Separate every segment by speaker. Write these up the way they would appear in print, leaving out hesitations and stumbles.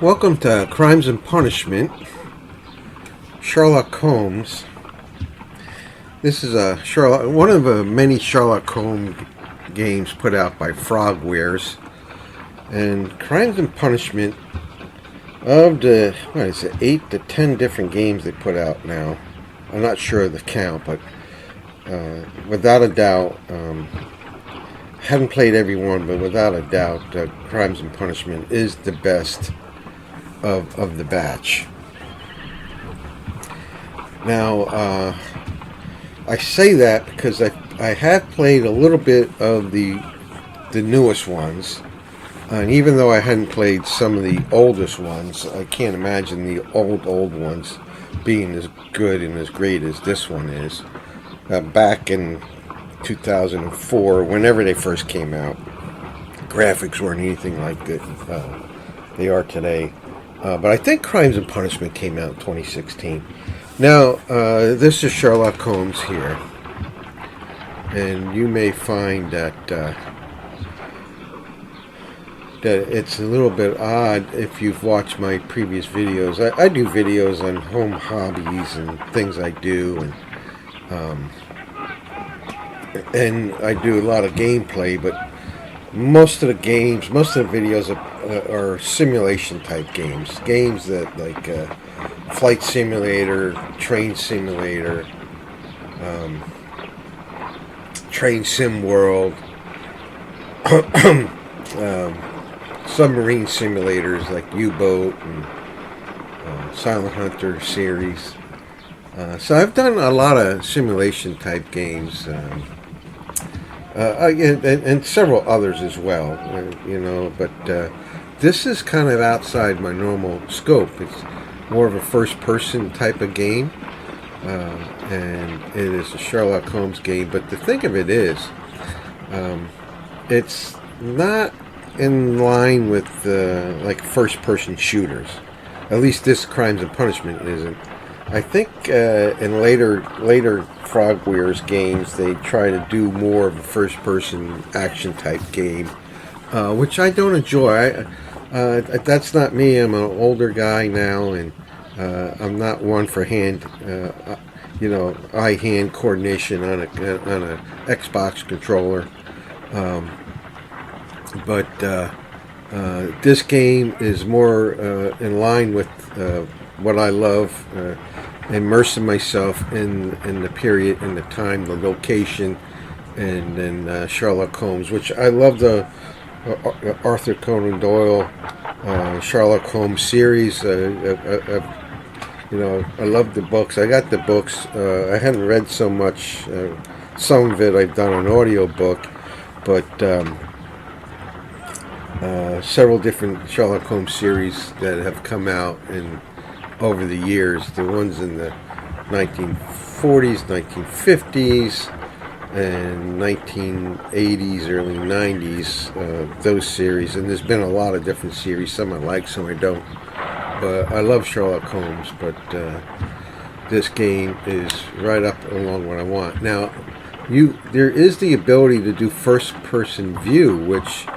Speaker 1: Welcome to Crimes and Punishment, Sherlock Holmes. This is one of the many Sherlock Holmes games put out by Frogwares. And Crimes and Punishment, of the, 8 to 10 different games they put out now. I'm not sure of the count, but without a doubt, haven't played every one, but without a doubt, Crimes and Punishment is the best of the batch. Now, I say that because I have played a little bit of the newest ones, and even though I hadn't played some of the oldest ones, I can't imagine the old ones being as good and as great as this one is. Back in 2004, whenever they first came out, graphics weren't anything like they are today. But I think Crimes and Punishment came out in 2016. Now, this is Sherlock Holmes here. And you may find that it's a little bit odd if you've watched my previous videos. I do videos on home hobbies and things I do. And I do a lot of gameplay, but most of the videos are simulation type games that like flight simulator, train simulator, train sim world, submarine simulators like U-boat and Silent Hunter series. So I've done a lot of simulation type games. And several others as well, but this is kind of outside my normal scope. It's more of a first-person type of game, and it is a Sherlock Holmes game. But the thing of it is, it's not in line with like first-person shooters. At least this Crimes and Punishment isn't. I think in later Frogwares games they try to do more of a first-person action-type game, which I don't enjoy. That's not me. I'm an older guy now, and I'm not one for eye-hand coordination on a Xbox controller. But this game is more in line with what I love. Immersing myself in the period, in the time, the location, and then Sherlock Holmes, which I love the Arthur Conan Doyle Sherlock Holmes series. I love the books. I got the books. I hadn't read so much. Some of it I've done an audio book, but several different Sherlock Holmes series that have come out over the years, the ones in the 1940s, 1950s, and 1980s, early 90s, those series. And there's been a lot of different series. Some I like, some I don't. But I love Sherlock Holmes, but this game is right up along what I want. Now, there is the ability to do first-person view, which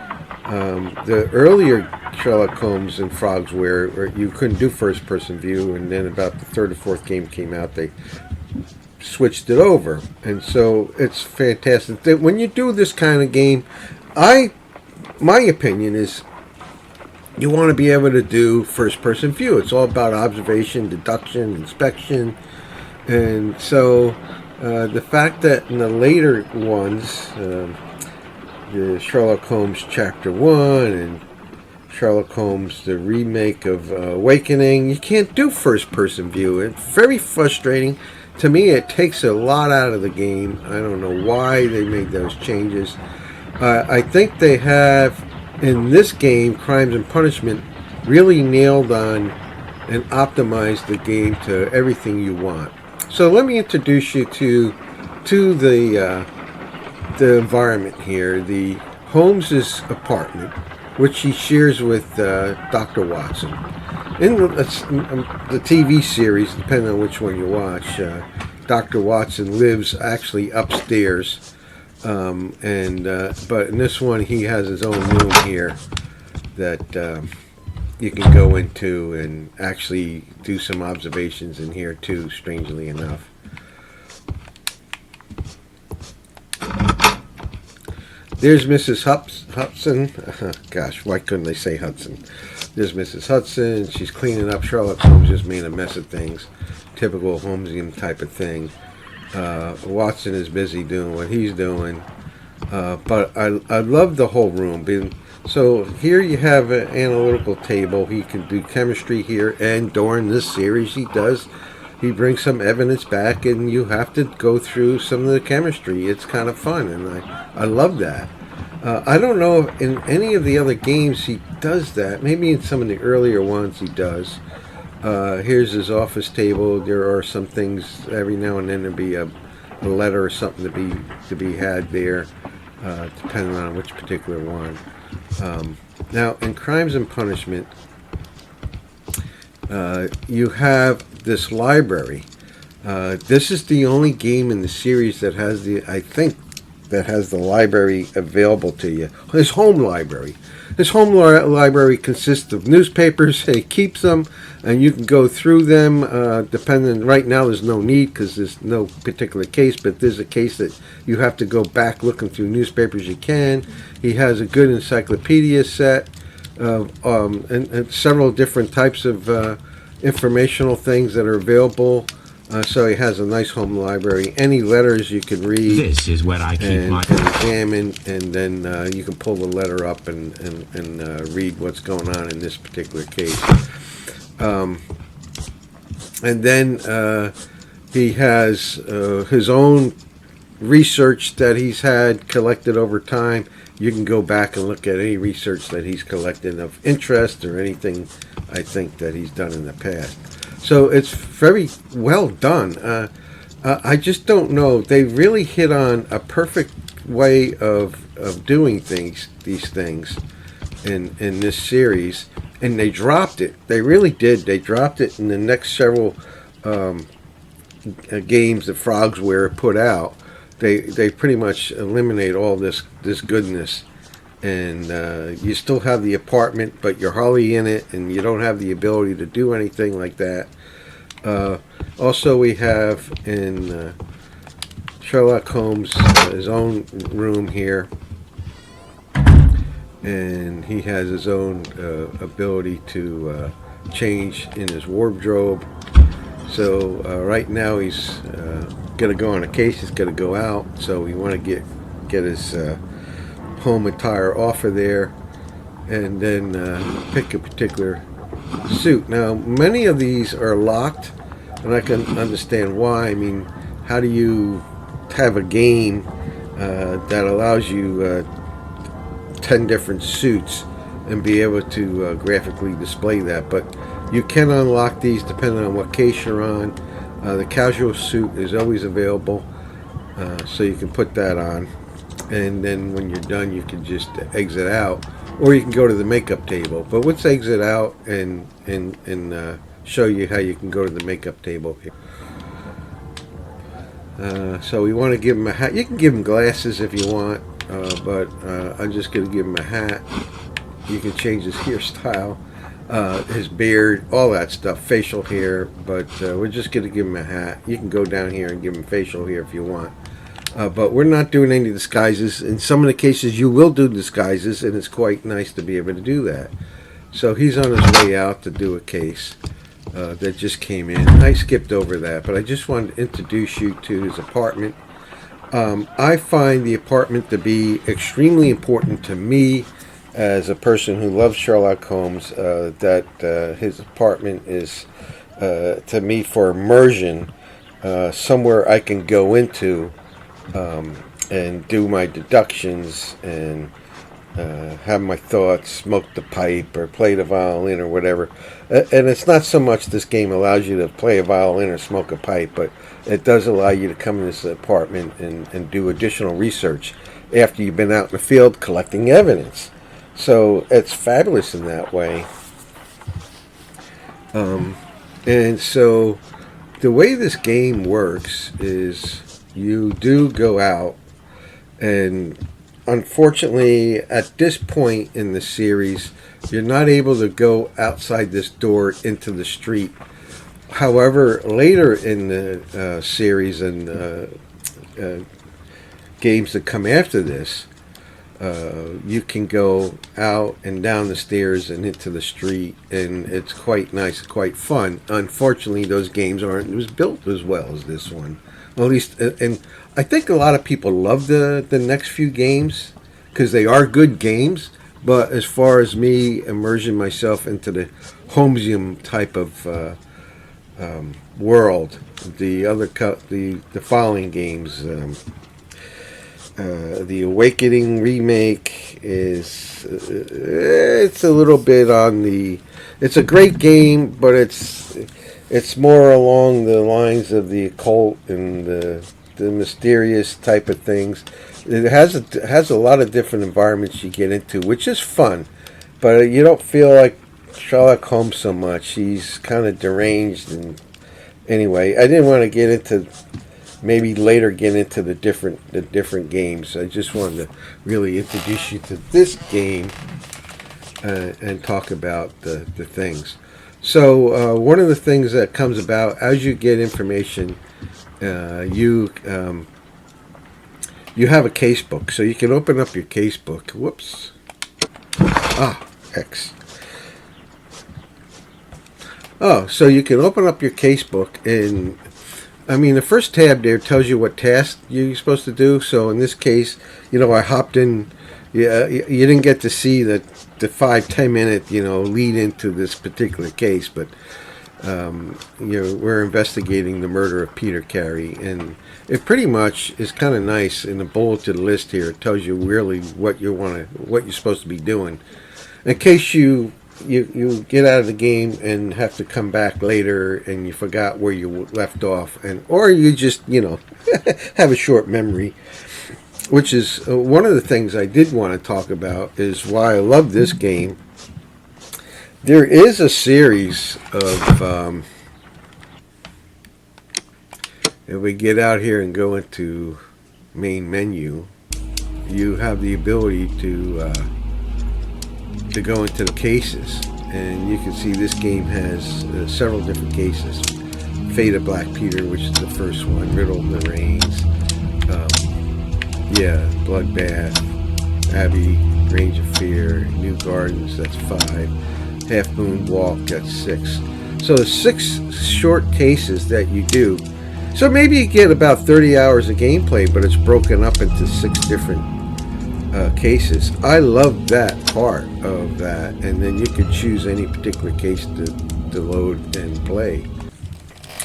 Speaker 1: the earlier Sherlock Holmes and Frogwares, where you couldn't do first-person view, and then about the third or fourth game came out, they switched it over, and so it's fantastic. When you do this kind of game, my opinion is you want to be able to do first-person view. It's all about observation, deduction, inspection, and so the fact that in the later ones, the Sherlock Holmes Chapter 1 and Sherlock Holmes, the remake of Awakening, you can't do first-person view. It's very frustrating. To me, it takes a lot out of the game. I don't know why they made those changes. I think they have, in this game, Crimes and Punishment, really nailed on and optimized the game to everything you want. So let me introduce you to the environment here, the Holmes's apartment, which he shares with Dr. Watson. In the TV series, depending on which one you watch, Dr. Watson lives actually upstairs, but in this one he has his own room here that you can go into and actually do some observations in here too, strangely enough. There's Mrs. Hudson. Gosh, why couldn't they say Hudson? There's Mrs. Hudson. She's cleaning up. Sherlock Holmes just made a mess of things. Typical Holmesian type of thing. Watson is busy doing what he's doing. But I love the whole room. So here you have an analytical table. He can do chemistry here, and during this series he brings some evidence back, and you have to go through some of the chemistry. It's kind of fun, and I love that. I don't know if in any of the other games he does that. Maybe in some of the earlier ones he does. Here's his office table. There are some things every now and then there'll be a letter or something to be had there, depending on which particular one. Now, in Crimes and Punishment, you have this library. This is the only game in the series that has the library available to you. His home library. His home library consists of newspapers. He keeps them, and you can go through them. Depending, right now there's no need because there's no particular case, but there's a case that you have to go back looking through newspapers. You can. He has a good encyclopedia set and several different types of informational things that are available. So he has a nice home library. Any letters you can read.
Speaker 2: This is where I keep my
Speaker 1: and examine, and then you can pull the letter up and read what's going on in this particular case. And then he has his own research that he's had collected over time. You can go back and look at any research that he's collected of interest or anything I think that he's done in the past. So it's very well done. I just don't know. They really hit on a perfect way of doing these things in this series, and they dropped it. They really did. They dropped it in the next several games that Frogsware put out. They pretty much eliminate all this goodness. And you still have the apartment, but you're hardly in it, and you don't have the ability to do anything like that. Also, we have in Sherlock Holmes his own room here, and he has his own ability to change in his wardrobe. So right now he's going to go on a case. He's going to go out, so we want to get his home attire off of there, and then pick a particular suit. Now, many of these are locked, and I can understand why. I mean, how do you have a game that allows you 10 different suits and be able to graphically display that? But you can unlock these depending on what case you're on. The casual suit is always available, so you can put that on. And then when you're done, you can just exit out, or you can go to the makeup table. But let's exit out and show you how you can go to the makeup table here. So we want to give him a hat. You can give him glasses if you want, but I'm just going to give him a hat. You can change his hairstyle, his beard, all that stuff, facial hair. But we're just going to give him a hat. You can go down here and give him facial hair if you want. But we're not doing any disguises. In some of the cases, you will do disguises, and it's quite nice to be able to do that. So he's on his way out to do a case that just came in. I skipped over that, but I just wanted to introduce you to his apartment. I find the apartment to be extremely important to me as a person who loves Sherlock Holmes, that his apartment is, to me, for immersion, somewhere I can go into and do my deductions and have my thoughts, smoke the pipe or play the violin or whatever. And it's not so much this game allows you to play a violin or smoke a pipe, but it does allow you to come in this apartment and do additional research after you've been out in the field collecting evidence. So it's fabulous in that way. And so the way this game works is you do go out and unfortunately, at this point in the series, you're not able to go outside this door into the street. However, later in the series and uh, games that come after this, you can go out and down the stairs and into the street, and it's quite nice, quite fun. Unfortunately, those games aren't as built as well as this one. Well, at least, and I think a lot of people love the next few games because they are good games. But as far as me immersing myself into the Holmesium type of world, the following games. The Awakening remake is it's a little bit on the. It's a great game, but it's more along the lines of the occult and the mysterious type of things. It has a lot of different environments you get into, which is fun, but you don't feel like Sherlock Holmes so much. He's kind of deranged, and anyway, I didn't want to get into. Maybe later get into the different games. I just wanted to really introduce you to this game and talk about the things. So one of the things that comes about as you get information, you have a case book, so you can open up your case book. Whoops. X. Oh, so you can open up your case book, and I mean, the first tab there tells you what task you're supposed to do. So in this case, I hopped in. Yeah, you didn't get to see the 5-10 minute lead into this particular case, but we're investigating the murder of Peter Carey, and it pretty much is kind of nice. In the bulleted list here, it tells you really what you're supposed to be doing, in case you get out of the game and have to come back later and you forgot where you left off, or you just have a short memory, which is one of the things I did want to talk about is why I love this game. There is a series of if we get out here and go into main menu, you have the ability to go into the cases, and you can see this game has several different cases. Fate of Black Peter, which is the first one. Riddle of the Rains, Bloodbath, Abbey, Range of Fear, New Gardens, that's 5. Half Moon Walk, that's 6. So 6 short cases that you do. So maybe you get about 30 hours of gameplay, but it's broken up into 6 different cases. I love that part of that, and then you could choose any particular case to load and play.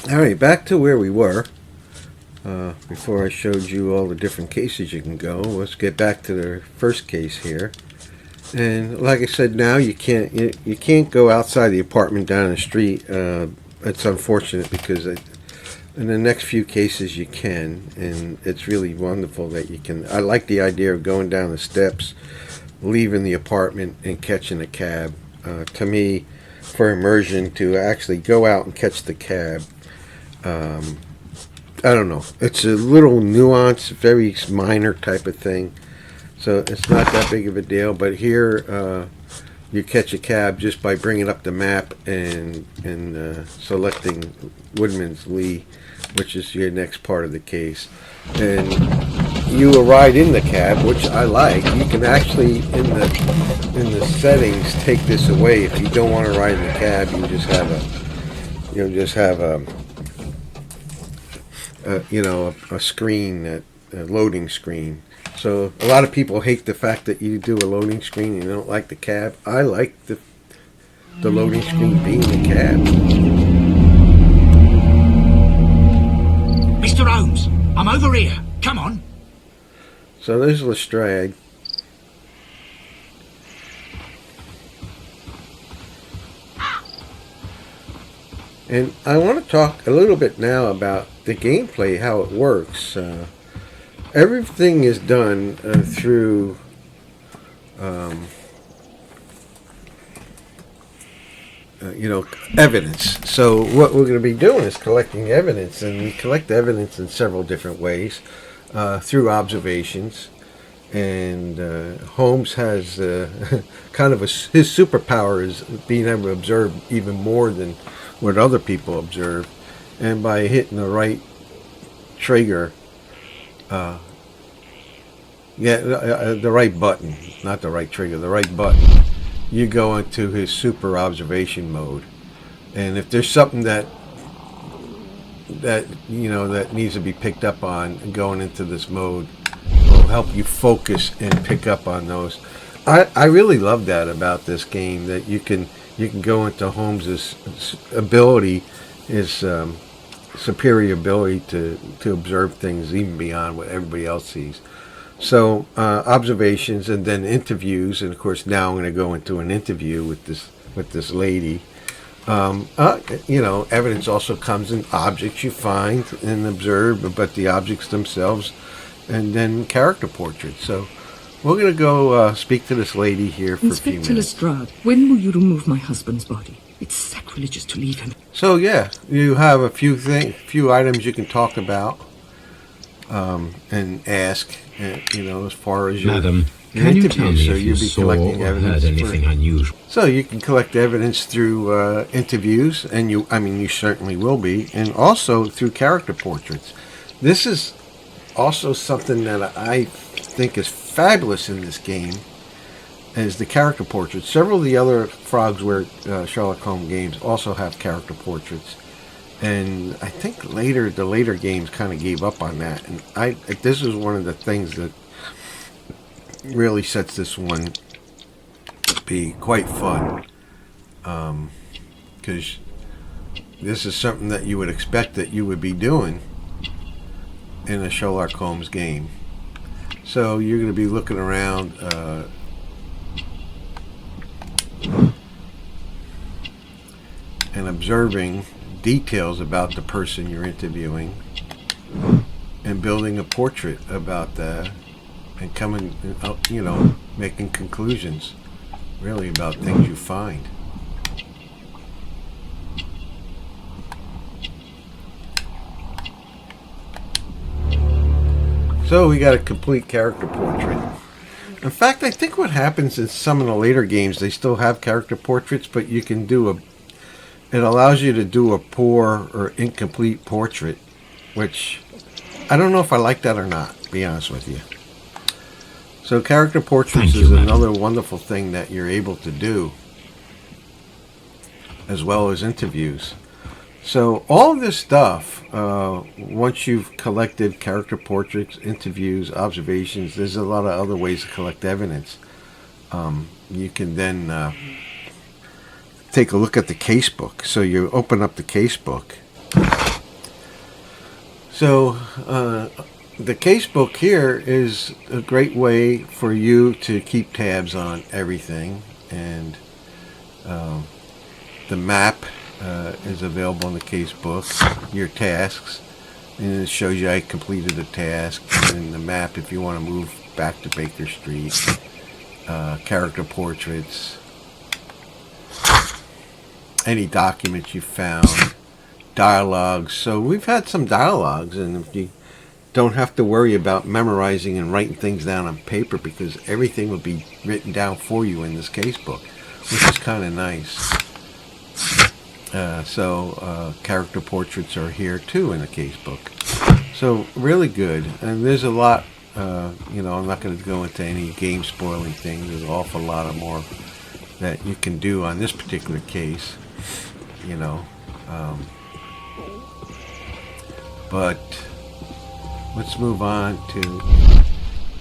Speaker 1: Alright, back to where we were before I showed you all the different cases you can go. Let's get back to the first case here, and like I said, now you can't go outside the apartment down the street. It's unfortunate because in the next few cases you can, and it's really wonderful that you can. I like the idea of going down the steps, leaving the apartment, and catching a cab. To me, for immersion, to actually go out and catch the cab, I don't know. It's a little nuance, very minor type of thing, so it's not that big of a deal. But here, you catch a cab just by bringing up the map and selecting Woodman's Lee, which is your next part of the case, and you will ride in the cab, which I like. You can actually in the settings take this away. If you don't want to ride in the cab, you just have a screen, a loading screen. So a lot of people hate the fact that you do a loading screen and you don't like the cab. I like the loading screen being the cab.
Speaker 2: Mr. Holmes, I'm over here. Come on.
Speaker 1: So there's Lestrade. And I want to talk a little bit now about the gameplay, how it works. Everything is done through evidence. So what we're going to be doing is collecting evidence, and we collect evidence in several different ways, through observations, And Holmes has kind of his superpower is being able to observe even more than what other people observe, and by hitting the right trigger, the right button, not the right trigger, the right button, you go into his super observation mode. And if there's something that that needs to be picked up on, going into this mode will help you focus and pick up on those. I really love that about this game, that you can go into Holmes's ability, his superior ability to observe things even beyond what everybody else sees. So observations, and then interviews, and of course now I'm going to go into an interview with this lady. Evidence also comes in objects you find and observe, but the objects themselves, and then character portraits. So we're going to go speak to this lady here for a few
Speaker 3: Inspector
Speaker 1: minutes.
Speaker 3: Lestrade, when will you remove my husband's body? It's sacrilegious to leave him.
Speaker 1: So yeah, you have a few items you can talk about and ask. As far as
Speaker 4: Madam,
Speaker 1: your
Speaker 4: can you
Speaker 1: interview,
Speaker 4: tell me
Speaker 1: so
Speaker 4: if you
Speaker 1: you'll be
Speaker 4: saw
Speaker 1: collecting
Speaker 4: or
Speaker 1: evidence
Speaker 4: heard anything unusual?
Speaker 1: So you can collect evidence through interviews, and you certainly will be, and also through character portraits. This is also something that I think is fabulous in this game, is the character portraits. Several of the other Frogware Sherlock Holmes games also have character portraits, and I think the later games kind of gave up on that. And this is one of the things that really sets this one to be quite fun, because this is something that you would expect that you would be doing in a Sherlock Holmes game. So you're going to be looking around and observing details about the person you're interviewing, and building a portrait about that, and coming, making conclusions really about things you find. So we got a complete character portrait. In fact, I think what happens in some of the later games, they still have character portraits, but you can it allows you to do a poor or incomplete portrait, which I don't know if I like that or not, to be honest with you. So character portraits is another wonderful thing that you're able to do, as well as interviews. So all of this stuff, once you've collected character portraits, interviews, observations, there's a lot of other ways to collect evidence. You can then take a look at the casebook. So you open up the casebook. So the casebook here is a great way for you to keep tabs on everything, and the map is available in the casebook, your tasks, and it shows you I completed a task, and the map if you want to move back to Baker Street, character portraits, any documents you found, dialogues. So we've had some dialogues, and if you don't have to worry about memorizing and writing things down on paper, because everything will be written down for you in this casebook, which is kind of nice. Character portraits are here too in the casebook. So really good. And there's a lot, I'm not going to go into any game spoiling things. There's an awful lot of more that you can do on this particular case, but let's move on to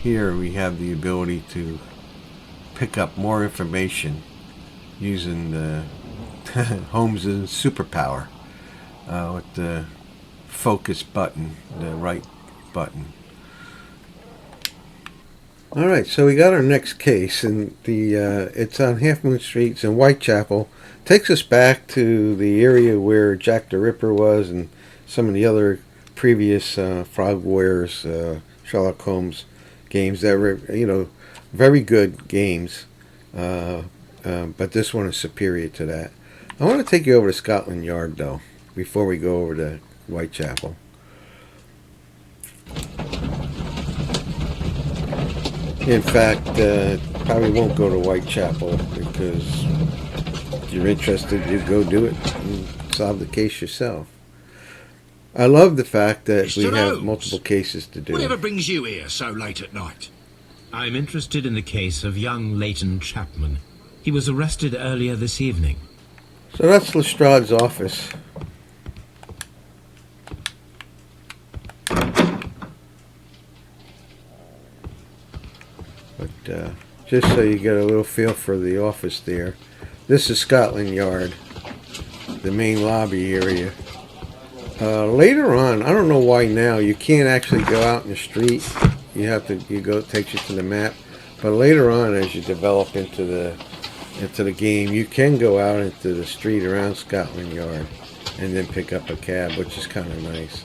Speaker 1: here. We have the ability to pick up more information using the Holmes' superpower with the focus button, the right button. All right, so we got our next case, and it's on Half Moon Street. It's in Whitechapel. Takes us back to the area where Jack the Ripper was, and some of the other previous Frogwares Sherlock Holmes games that were, very good games. But this one is superior to that. I want to take you over to Scotland Yard, though, before we go over to Whitechapel. In fact, probably won't go to Whitechapel because if you're interested, you go do it and solve the case yourself. I love the fact that
Speaker 2: Mr.
Speaker 1: we have
Speaker 2: Holmes,
Speaker 1: multiple cases to do.
Speaker 2: whatever brings you here so late at night?
Speaker 4: I'm interested in the case of young Leighton Chapman. He was arrested earlier this evening.
Speaker 1: So that's Lestrade's office. But just so you get a little feel for the office there, this is Scotland Yard, the main lobby area. Later on, I don't know why now, you can't actually go out in the street. You have to, it takes you to the map. But later on, as you develop into the game, you can go out into the street around Scotland Yard and then pick up a cab, which is kind of nice.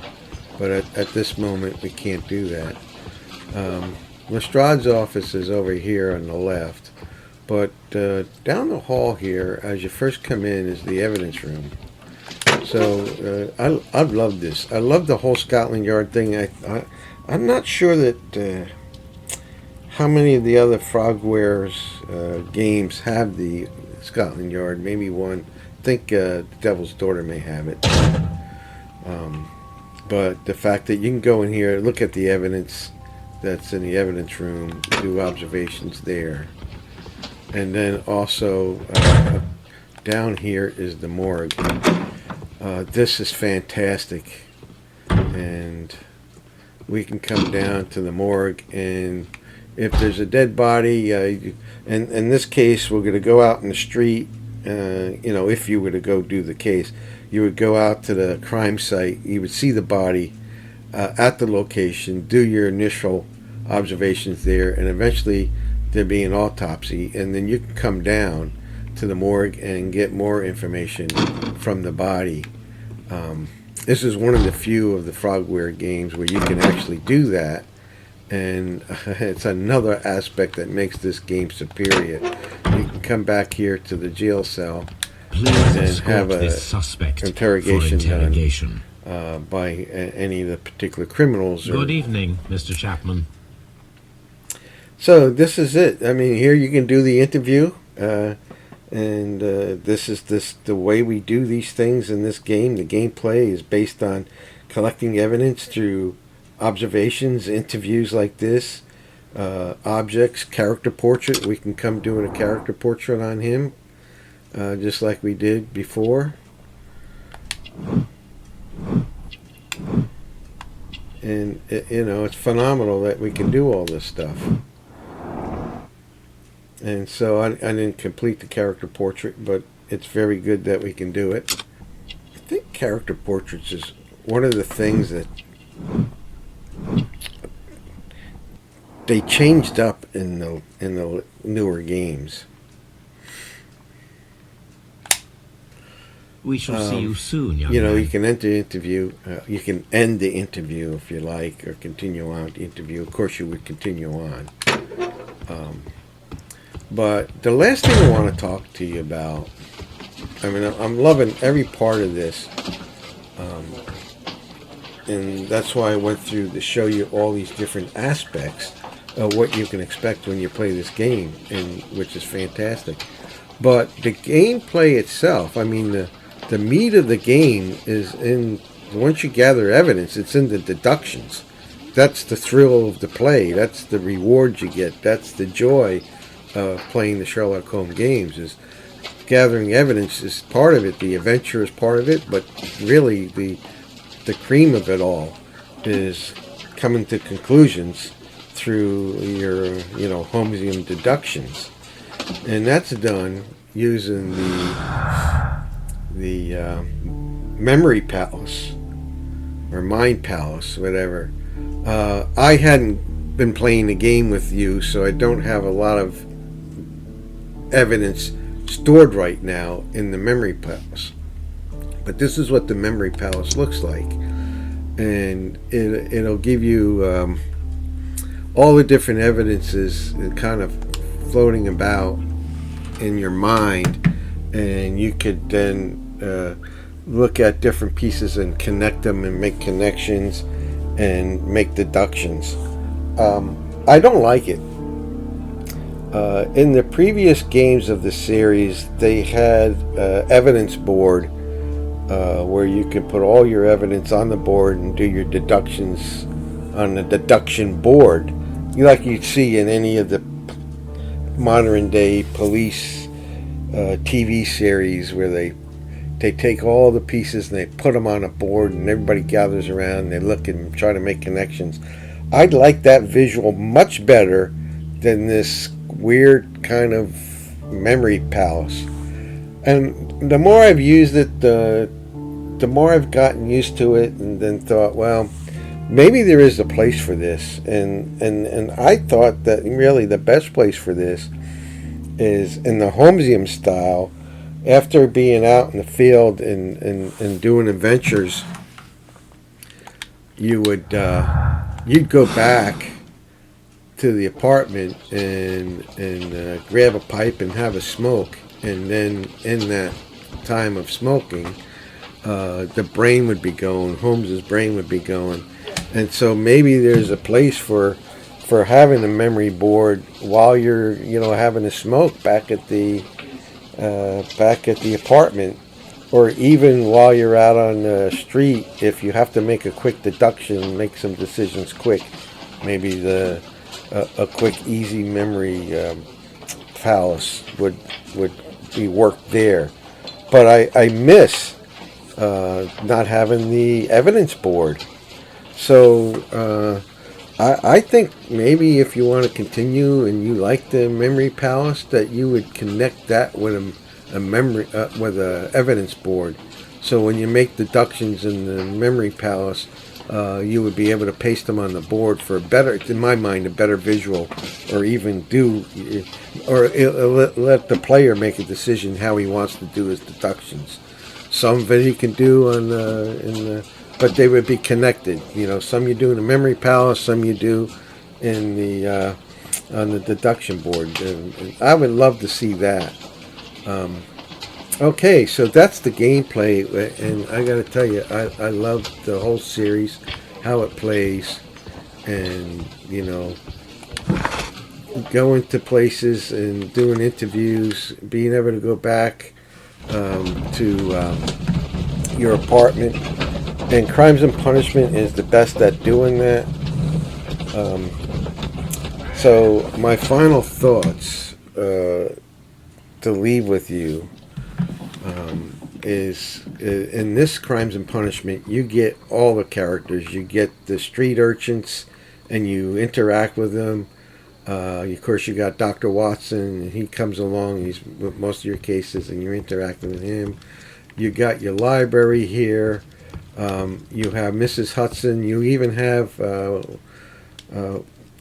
Speaker 1: But at this moment, we can't do that. Lestrade's office is over here on the left. But down the hall here, as you first come in, is the evidence room. So I love this. I love the whole Scotland Yard thing. I'm not sure that how many of the other Frogwares games have the Scotland Yard. Maybe one. I think Devil's Daughter may have it. But the fact that you can go in here, look at the evidence that's in the evidence room, do observations there. And then also down here is the morgue. This is fantastic. And we can come down to the morgue, and if there's a dead body, and in this case, we're going to go out in the street. If you were to go do the case, you would go out to the crime site. You would see the body at the location, do your initial observations there, and eventually there'd be an autopsy, and then you can come down to the morgue and get more information from the body. This is one of the few of the Frogware games where you can actually do that, and it's another aspect that makes this game superior. You can come back here to the jail cell and have a interrogation done by any of the particular criminals.
Speaker 4: Good evening, Mr. Chapman.
Speaker 1: So this is it. I mean, here you can do the interview, and this is the way we do these things in this game. The gameplay is based on collecting evidence through observations, interviews like this, objects, character portrait. We can come doing a character portrait on him, just like we did before. And it's phenomenal that we can do all this stuff. And so I didn't complete the character portrait, but it's very good that we can do it. I think character portraits is one of the things that they changed up in the newer games.
Speaker 4: We shall see you soon, young
Speaker 1: man.
Speaker 4: man.
Speaker 1: You can enter the interview. You can end the interview if you like, or continue on the interview. Of course, you would continue on. But the last thing I want to talk to you about, I mean, I'm loving every part of this. And that's why I went through to show you all these different aspects of what you can expect when you play this game, and which is fantastic. But the gameplay itself, I mean, the meat of the game is in, once you gather evidence, it's in the deductions. That's the thrill of the play. That's the reward you get. That's the joy of playing the Sherlock Holmes games, is gathering evidence is part of it. The adventure is part of it, but really the cream of it all is coming to conclusions through your Holmesian deductions, and that's done using the memory palace or mind palace, whatever. I hadn't been playing the game with you, so I don't have a lot of evidence stored right now in the memory palace. But this is what the memory palace looks like, and it'll give you all the different evidences kind of floating about in your mind, and you could then look at different pieces and connect them and make connections and make deductions. I don't like it. In the previous games of the series, they had evidence board where you can put all your evidence on the board and do your deductions on the deduction board, like you'd see in any of the modern day police TV series, where they take all the pieces and they put them on a board and everybody gathers around and they look and try to make connections. I'd like that visual much better than this weird kind of memory palace. And the more I've used it, the more I've gotten used to it, and then thought, well, maybe there is a place for this. And I thought that really the best place for this is in the Holmesian style. After being out in the field and doing adventures, you'd go back to the apartment and grab a pipe and have a smoke, and then in that time of smoking, the brain would be going. Holmes's brain would be going, and so maybe there's a place for having a memory board while you're having a smoke back at the apartment, or even while you're out on the street. If you have to make a quick deduction, make some decisions quick, maybe a quick, easy memory palace would be worked there. But I miss not having the evidence board. So I think maybe if you want to continue and you like the memory palace, that you would connect that with a memory with a evidence board. So when you make deductions in the memory palace, you would be able to paste them on the board for a better, in my mind, a better visual, or even let the player make a decision how he wants to do his deductions. Some of it he can do but they would be connected. Some you do in the memory palace, some you do in the on the deduction board. And I would love to see that. Okay, so that's the gameplay, and I got to tell you, I love the whole series, how it plays, and going to places and doing interviews, being able to go back to your apartment. And Crimes and Punishment is the best at doing that. So my final thoughts to leave with you is in this Crimes and Punishment, you get all the characters. You get the street urchins, and you interact with them. Of course, you got Dr. Watson, and he comes along. He's with most of your cases, and you're interacting with him. You got your library here. You have Mrs. Hudson. You even have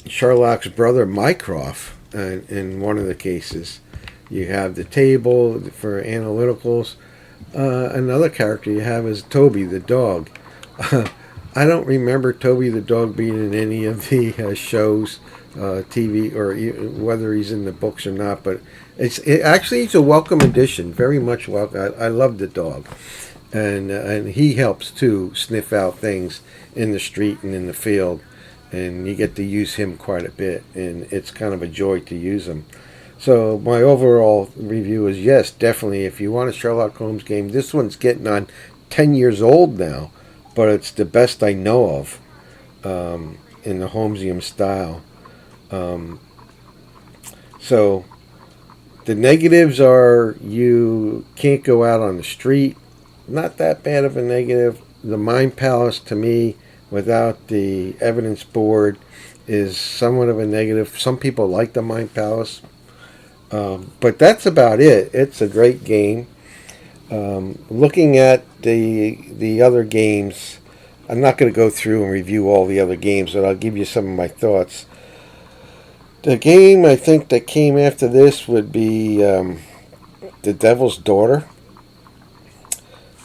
Speaker 1: Sherlock's brother, Mycroft, in one of the cases. You have the table for analyticals. Another character you have is Toby the dog. I don't remember Toby the dog being in any of the shows, TV, or whether he's in the books or not. But it's a welcome addition, very much welcome. I love the dog. And he helps too sniff out things in the street and in the field, and you get to use him quite a bit, and it's kind of a joy to use him. So my overall review is yes, definitely. If you want a Sherlock Holmes game, this one's getting on 10 years old now, but it's the best I know of in the Holmesian style. So the negatives are you can't go out on the street. Not that bad of a negative. The Mind Palace, to me, without the evidence board, is somewhat of a negative. Some people like the Mind Palace, but that's about it. It's a great game. Looking at the other games, I'm not going to go through and review all the other games, but I'll give you some of my thoughts. The game I think that came after this would be The Devil's Daughter.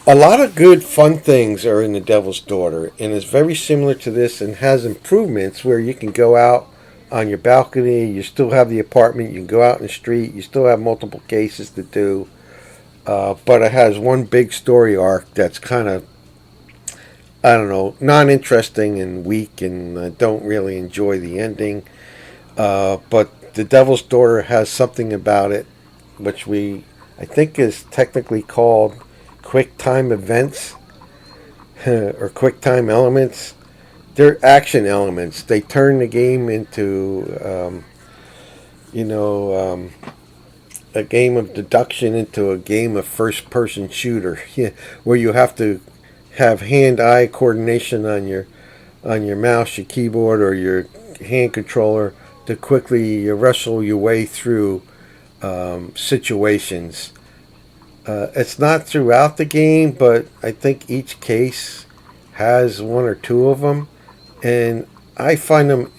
Speaker 1: A lot of good fun things are in The Devil's Daughter, and it's very similar to this and has improvements where you can go out on your balcony, you still have the apartment, you can go out in the street, you still have multiple cases to do, but it has one big story arc that's kind of, I don't know, non-interesting and weak, and I don't really enjoy the ending, but The Devil's Daughter has something about it, which I think is technically called quick time events or quick time elements. They're action elements. They turn the game into, a game of deduction into a game of first-person shooter, where you have to have hand-eye coordination on your mouse, your keyboard, or your hand controller to quickly wrestle your way through situations. It's not throughout the game, but I think each case has one or two of them, and I find them,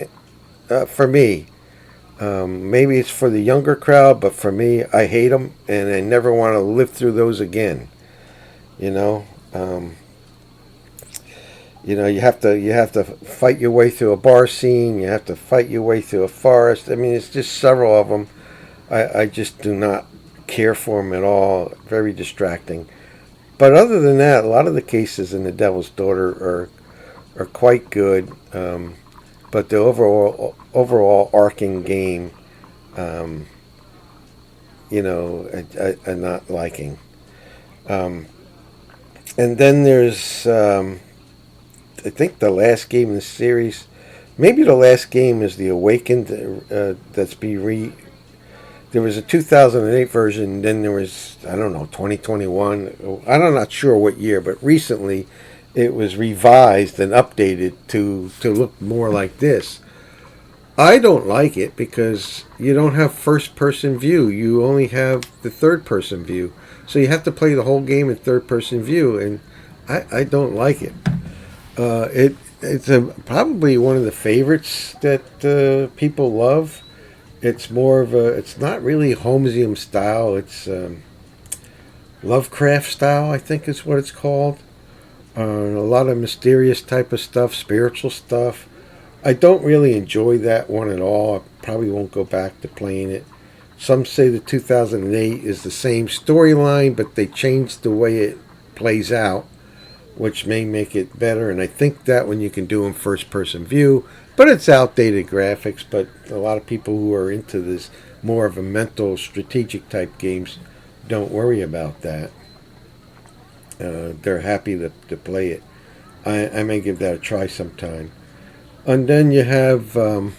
Speaker 1: for me, maybe it's for the younger crowd, but for me, I hate them, and I never want to live through those again. You know, you have to fight your way through a bar scene. You have to fight your way through a forest. I mean, it's just several of them. I just do not care for them at all. Very distracting. But other than that, a lot of the cases in The Devil's Daughter are quite good. But the overall arcing game, I'm not liking. And then there's, I think the last game in the series, maybe the last game is The Awakened. There was a 2008 version, then there was, 2021. I'm not sure what year, but recently it was revised and updated to look more like this. I don't like it because you don't have first-person view. You only have the third-person view. So you have to play the whole game in third-person view, and I don't like it. It's probably one of the favorites that people love. It's it's not really Holmesian style. It's Lovecraft style, I think is what it's called. A lot of mysterious type of stuff, spiritual stuff. I don't really enjoy that one at all. I probably won't go back to playing it. Some say the 2008 is the same storyline, but they changed the way it plays out, which may make it better. And I think that one you can do in first-person view, but it's outdated graphics. But a lot of people who are into this more of a mental, strategic type games don't worry about that. They're happy to play it. I may give that a try sometime. And then you have the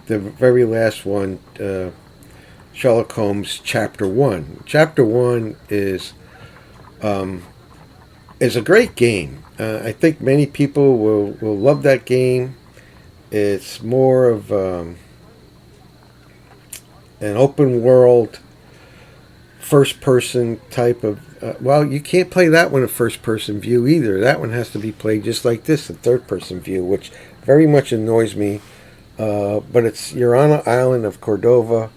Speaker 1: very last one, Sherlock Holmes Chapter 1. Chapter 1 is a great game. I think many people will love that game. It's more of an open world, first person type of. Well, you can't play that one in first person view either. That one has to be played just like this in third person view, which very much annoys me. But you're on an island of Cordova.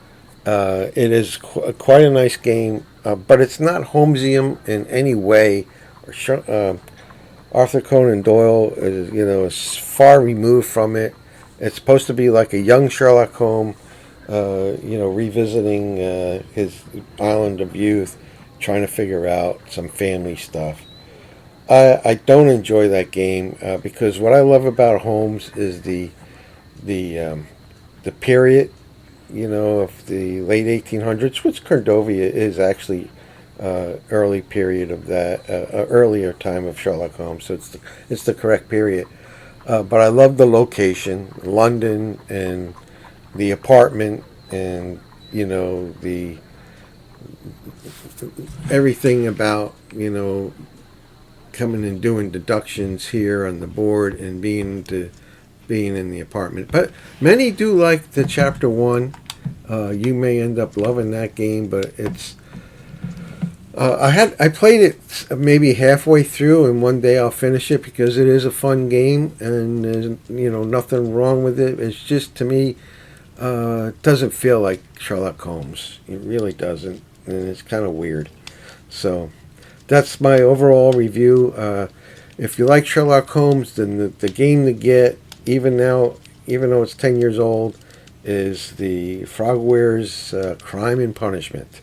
Speaker 1: It is quite a nice game, but it's not Holmesian in any way. Arthur Conan Doyle is far removed from it. It's supposed to be like a young Sherlock Holmes, revisiting his island of youth, trying to figure out some family stuff. I don't enjoy that game because what I love about Holmes is the period, of the late 1800s, which Cordovia is actually early period of that, earlier time of Sherlock Holmes. So it's the correct period. But I love the location, London, and the apartment, and the everything about coming and doing deductions here on the board and being in the apartment. But many do like the Chapter 1. You may end up loving that game, but it's I played it maybe halfway through, and one day I'll finish it because it is a fun game, and there's nothing wrong with it. It's just, to me, it doesn't feel like Sherlock Holmes. It really doesn't, and it's kind of weird. So that's my overall review. If you like Sherlock Holmes, then the game to get, even though it's 10 years old, is the Frogware's Crime and Punishment.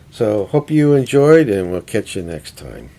Speaker 1: So hope you enjoyed, and we'll catch you next time.